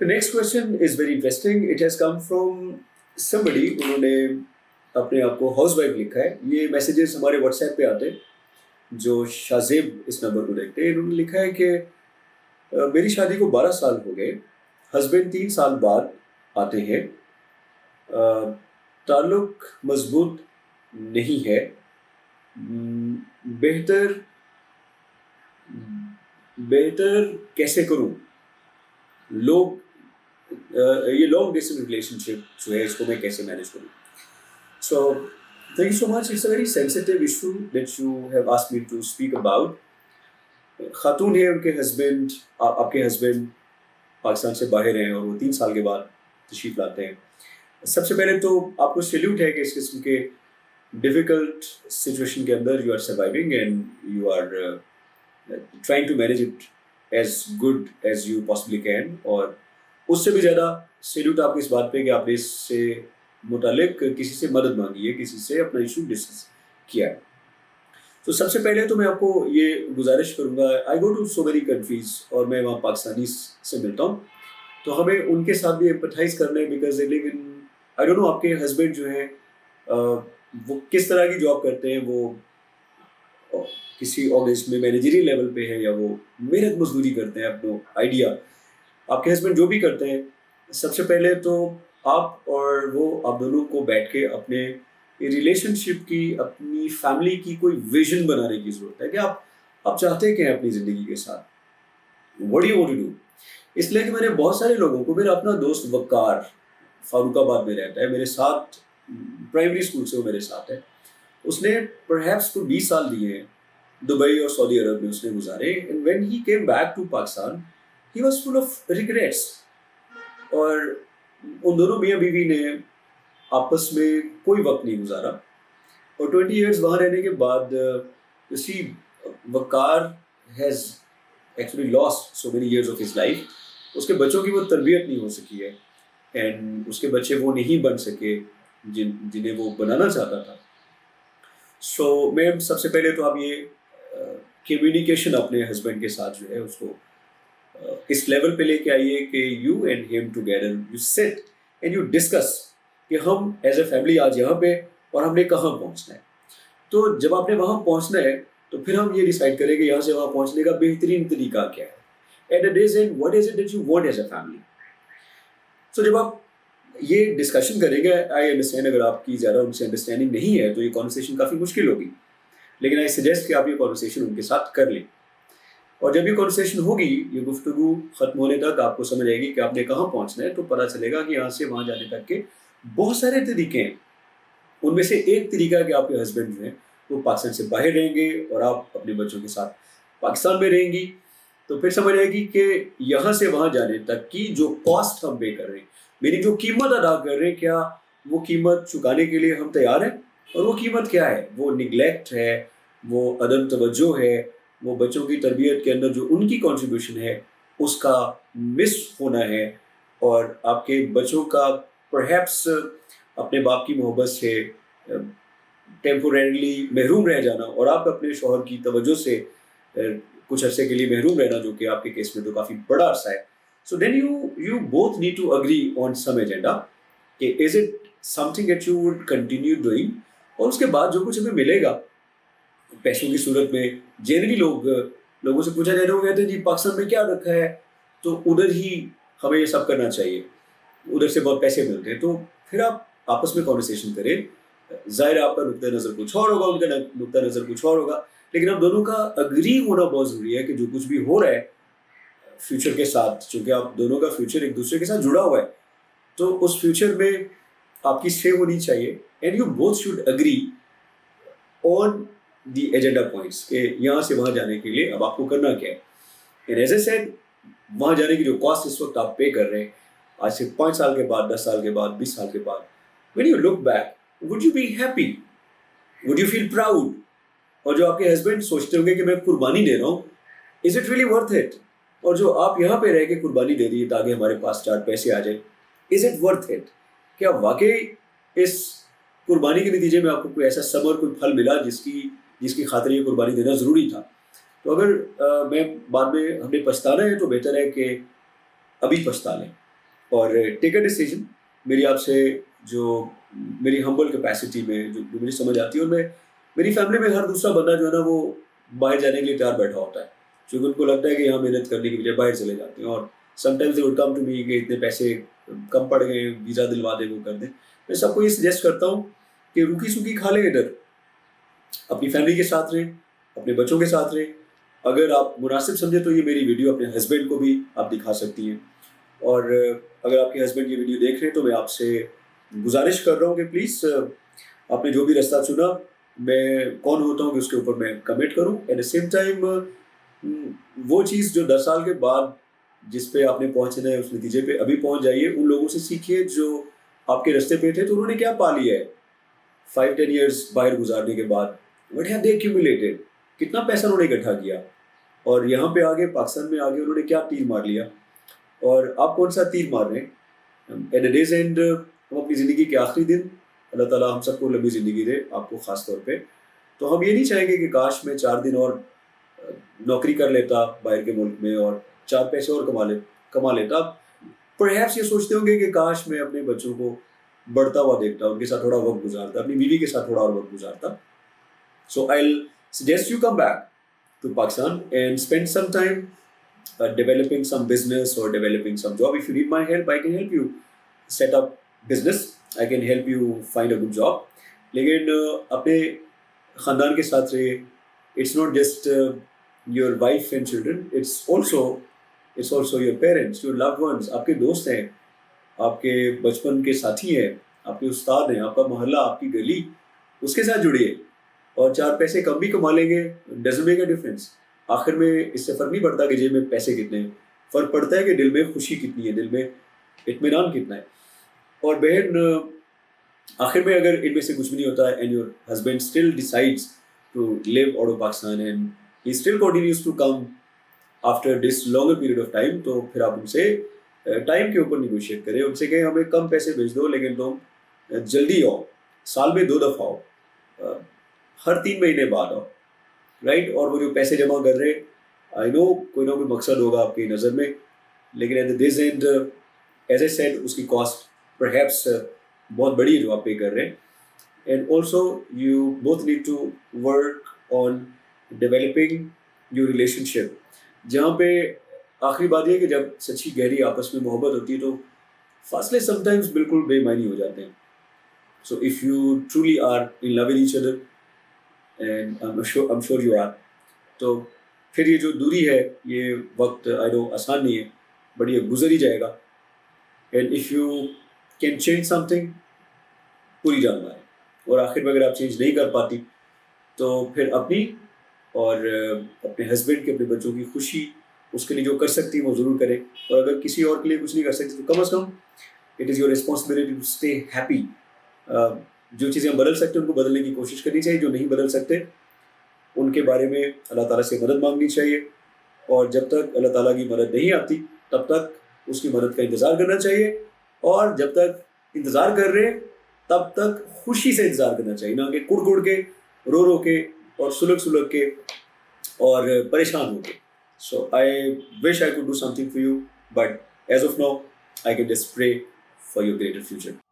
The next question is very interesting. It has come from somebody. उन्होंने अपने आप को हाउस वाइफ लिखा है. ये मैसेजेस हमारे व्हाट्सएप पे आते हैं जो शाजेब इस नंबर को देखते हैं. इन्होंने लिखा है कि मेरी शादी को 12 साल हो गए. हस्बैंड 3 साल बाद आते हैं. अ, ताल्लुक मजबूत नहीं है. बेहतर बेहतर कैसे करूं? लोग ये लॉन्ग डिस्टेंस रिलेशनशिप जो है इसको मैं कैसे मैनेज करूं? So thank you so much. It's a very sensitive issue that you have asked me to speak about. खातून है, उनके हस्बैंड आपके हस्बैंड पाकिस्तान से बाहर हैं और वो 3 साल के बाद तशरीफ लाते हैं. सबसे पहले तो आपको सैल्यूट है कि इस किस्म के डिफ़िकल्ट सिचुएशन के अंदर you are surviving and you are trying to manage it as good as you possibly can. और उससे भी ज़्यादा सैल्यूट आपको इस बात पे कि आपने इससे मुतालिक किसी से मदद मांगी है, किसी से अपना इशू डिस्कस किया है. तो सबसे पहले तो मैं आपको ये गुजारिश करूँगा, I go to so many countries और मैं वहाँ पाकिस्तानी से मिलता हूँ, तो हमें उनके साथ भी एम्पैथाइज करना है because they live in, I don't know आपके हस्बैंड जो हैं वो किस तरह की जॉब करते हैं. वो किसी ऑफिस में मैनेजरियल लेवल पे है या वो मेहनत मजदूरी करते हैं. अपनो आइडिया आपके हस्बैंड जो भी करते हैं, सबसे पहले तो आप और वो आप दोनों को बैठ के अपने रिलेशनशिप की, अपनी फैमिली की कोई विजन बनाने की ज़रूरत है कि आप चाहते क्या हैं अपनी ज़िंदगी के साथ. What do you want to do? इसलिए कि मैंने बहुत सारे लोगों को, मेरा अपना दोस्त वकार फारूकाबाद में रहता है, मेरे साथ प्राइमरी स्कूल से वो मेरे साथ है. उसने परहैप्स को 20 साल दिए हैं दुबई और सऊदी अरब में उसने गुजारे. And when he came back to Pakistan he was full of regrets. और उन दोनों मियाँ बीवी ने आपस में कोई वक्त नहीं गुजारा. और 20 इयर्स वहाँ रहने के बाद सी Waqar has actually lost so many years of his life. उसके बच्चों की वो तरबियत नहीं हो सकी है एंड उसके बच्चे वो नहीं बन सके जिन्हें वो बनाना चाहता था. सो मैम सबसे पहले तो आप ये कम्युनिकेशन अपने हस्बैंड के साथ जो है उसको इस लेवल पे लेके आइए कि you and him together you sit and you discuss कि हम एज ए फैमिली आज यहाँ पे और हमने कहाँ पहुँचना है. तो जब आपने वहाँ पहुँचना है तो फिर हम ये डिसाइड करें कि यहाँ से वहाँ पहुँचने का बेहतरीन तरीका क्या है. At the days and what is it that you want as a family. So जब आप ये डिस्कशन करेंगे, आई अंडरस्टैंड अगर आपकी ज़्यादा उनसे अंडरस्टैंडिंग नहीं है तो ये कॉन्वर्सेशन काफ़ी मुश्किल होगी, लेकिन आई सजेस्ट कि आप ये कॉन्वर्सेशन उनके साथ कर लें. और जब ये कॉन्वर्सेशन होगी, ये गुफ्तगू ख़त्म होने तक आपको समझ आएगी कि आपने कहाँ पहुँचना है. तो पता चलेगा कि यहाँ से वहाँ जाने तक के बहुत सारे तरीके हैं. उनमें से एक तरीका कि आपके हस्बैंड जो हैं वो पाकिस्तान से बाहर रहेंगे और आप अपने बच्चों के साथ पाकिस्तान में रहेंगी. तो फिर समझ आएगी कि यहाँ से वहाँ जाने तक की जो कॉस्ट हम पे कर रहे हैं, मेरी जो कीमत अदा कर रहे हैं, क्या वो कीमत चुकाने के लिए हम तैयार हैं? और वो कीमत क्या है? वो निगलेक्ट है, वो अदम तवज्जो है, वो बच्चों की तरबियत के अंदर जो उनकी कंट्रीब्यूशन है उसका मिस होना है, और आपके बच्चों का परहैप्स अपने बाप की मोहब्बत से टेम्पोरेरली महरूम रह जाना और आप अपने शौहर की तवज्जो से कुछ अरसे के लिए महरूम रहना, जो कि आपके केस में तो काफ़ी बड़ा अरसा है. So then you both need to agree on some agenda कि is it something that you would continue doing. और उसके बाद जो कुछ हमें मिलेगा पैसों की सूरत में, जनरली लोगों से पूछा जाए वो कहते हैं जी पाकिस्तान में क्या रखा है, तो उधर ही हमें ये सब करना चाहिए, उधर से बहुत पैसे मिलते हैं. तो फिर आप आपस में कॉन्वर्सेशन करें. ज़ाहिर आपका नुक्ता नज़र कुछ और होगा, उनका नुक्ता नज़र कुछ और होगा, लेकिन अब दोनों का अग्री होना बहुत ज़रूरी है कि जो कुछ भी हो रहा है फ्यूचर के साथ, चूँकि आप दोनों का फ्यूचर एक दूसरे के साथ जुड़ा हुआ है, तो उस फ्यूचर में आपकी से होनी चाहिए. And you both should agree on the agenda points कि यहाँ से वहाँ जाने के लिए अब आपको करना क्या है. एंड एज ए सेड, वहाँ जाने की जो कॉस्ट इस वक्त आप पे कर रहे हैं, आज से 5 साल के बाद, 10 साल के बाद, 20 साल के बाद, when you look back, would you be happy? Would you feel proud? और जो आपके हस्बैंड सोचते होंगे कि मैं कुर्बानी दे रहा हूँ, is it really worth it? और जो आप यहाँ पे रह के कुर्बानी दे रही है ताकि हमारे पास 4 पैसे आ जाए, इज इट वर्थ इट? क्या वाकई इस कुर्बानी के नतीजे में आपको कोई ऐसा सब्र, कोई फल मिला जिसकी खातिर ये कुर्बानी देना ज़रूरी था? तो अगर मैं बाद में हमने पछताना है तो बेहतर है कि अभी पछता लें. और टेक अ डिसीजन। मेरी आपसे जो मेरी हम्बल कैपेसिटी में जो मुझे समझ आती है, और मैं मेरी फैमिली में हर दूसरा बंदा जो है ना वो बाहर जाने के लिए तैयार बैठा होता है, क्योंकि उनको लगता है कि यहाँ मेहनत करने की बजाय बाहर चले जाते हैं। और sometimes they would come to me कि इतने पैसे कम पड़ गए, वीज़ा दिलवा दे, वो कर दें। मैं सबको ये सजेस्ट करता हूँ कि रुकी सूखी खा लें इधर, अपनी फैमिली के साथ रहें, अपने बच्चों के साथ रहें। अगर आप मुनासिब समझे तो ये मेरी वीडियो अपने हस्बैंड को भी आप दिखा सकती हैं। और अगर आपके हस्बैंड ये वीडियो देख रहे हैं तो मैं आपसे गुजारिश कर रहा हूँ कि प्लीज़ आपने जो भी रास्ता चुना, मैं कौन होता हूँ कि उसके ऊपर मैं कमिट करूँ। एट द सेम टाइम वो चीज़ जो 10 साल के बाद जिस पे आपने पहुँचना है, उस नतीजे पे अभी पहुँच जाइए। उन लोगों से सीखिए जो आपके रास्ते पे थे, तो उन्होंने क्या पा लिया है 5-10 ईयर्स बाहर गुजारने के बाद। व्हाट हैव दे एक्यूमुलेटेड, कितना पैसा उन्होंने इकट्ठा किया, और यहाँ पे आगे पाकिस्तान में आगे उन्होंने क्या तीर मार लिया, और आप कौन सा तीर मार रहे हैं। एट द डेज एंड हम अपनी ज़िंदगी के आखिरी दिन, अल्लाह ताला हम सबको लंबी ज़िंदगी दे, आपको ख़ास तौर पे। तो हम ये नहीं चाहेंगे कि काश मैं 4 दिन और नौकरी कर लेता बाहर के मुल्क में और 4 पैसे और कमा लेता। परहैप्स ये सोचते होंगे कि काश मैं अपने बच्चों को बढ़ता हुआ देखता, उनके साथ थोड़ा वक्त गुजारता, अपनी बीवी के साथ थोड़ा और वक्त गुजारता। So I'll suggest you come back to Pakistan and spend some time developing some business or developing some job. If you need my help, I can help you set up business. I can help you find a good job. लेकिन अपने ख़ानदान के साथ रहिए। It's not just your wife and children. It's also your parents, your loved ones. आपके दोस्त हैं, आपके बचपन के साथी हैं, आपके उस्ताद हैं, आपका मोहल्ला, आपकी गली, उसके साथ जुड़िए। और 4 पैसे कम भी कमा लेंगे, डजंट मेक अ डिफरेंस। आखिर में इससे फ़र्क नहीं पड़ता कि जेब में पैसे कितने हैं, फ़र्क पड़ता है कि दिल में खुशी कितनी है, दिल में इत्मीनान कितना है। और बहन, आखिर में अगर इनमें से कुछ भी नहीं होता and your husband still decides to live out of Pakistan and he still continues to come after this longer period of time, तो फिर आप उनसे टाइम के ऊपर निगोशिएट करें। उनसे कहें हमें कम पैसे भेज दो, लेकिन तुम जल्दी आओ, साल में 2 दफ़ा आओ, हर 3 महीने बाद आओ, राइट। और वो जो पैसे जमा कर रहे हैं, आई नो कोई ना कोई मकसद होगा आपकी नज़र में, लेकिन at this end as I said उसकी कॉस्ट परहैप्स बहुत बड़ी है जो आप पे कर रहे हैं। And also you both need to work on developing your relationship, जहाँ पे आखिरी बात यह है कि जब सच्ची गहरी आपस में मोहब्बत होती है तो फासले समटाइम्स बिल्कुल बेमानी हो जाते हैं। So if you truly are in love with each other and I'm sure you are, तो फिर ये जो दूरी है, ये वक्त आई नो आसान नहीं है, बट ये गुजर ही जाएगा। And if you can change something, पूरी जानना है। और आखिर में अगर आप चेंज नहीं कर पाती तो फिर अपनी और अपने हस्बैंड की, अपने बच्चों की खुशी, उसके लिए जो कर सकती है वो ज़रूर करें। और अगर किसी और के लिए कुछ नहीं कर सकती तो कम अज़ कम it is your responsibility to stay happy. जो चीज़ें हम बदल सकते हैं उनको बदलने की कोशिश करनी चाहिए, जो नहीं बदल सकते उनके बारे में अल्लाह ताला से मदद मांगनी चाहिए। और जब तक अल्लाह ताला की मदद नहीं आती तब तक उसकी मदद का इंतज़ार करना चाहिए, और जब तक इंतज़ार कर रहे हैं तब तक खुशी से इंतज़ार करना चाहिए, ना कि कुड़ के, रो के और सुलग के और परेशान होके। So I wish I could do something for you, but as of now I can just pray for your greater future.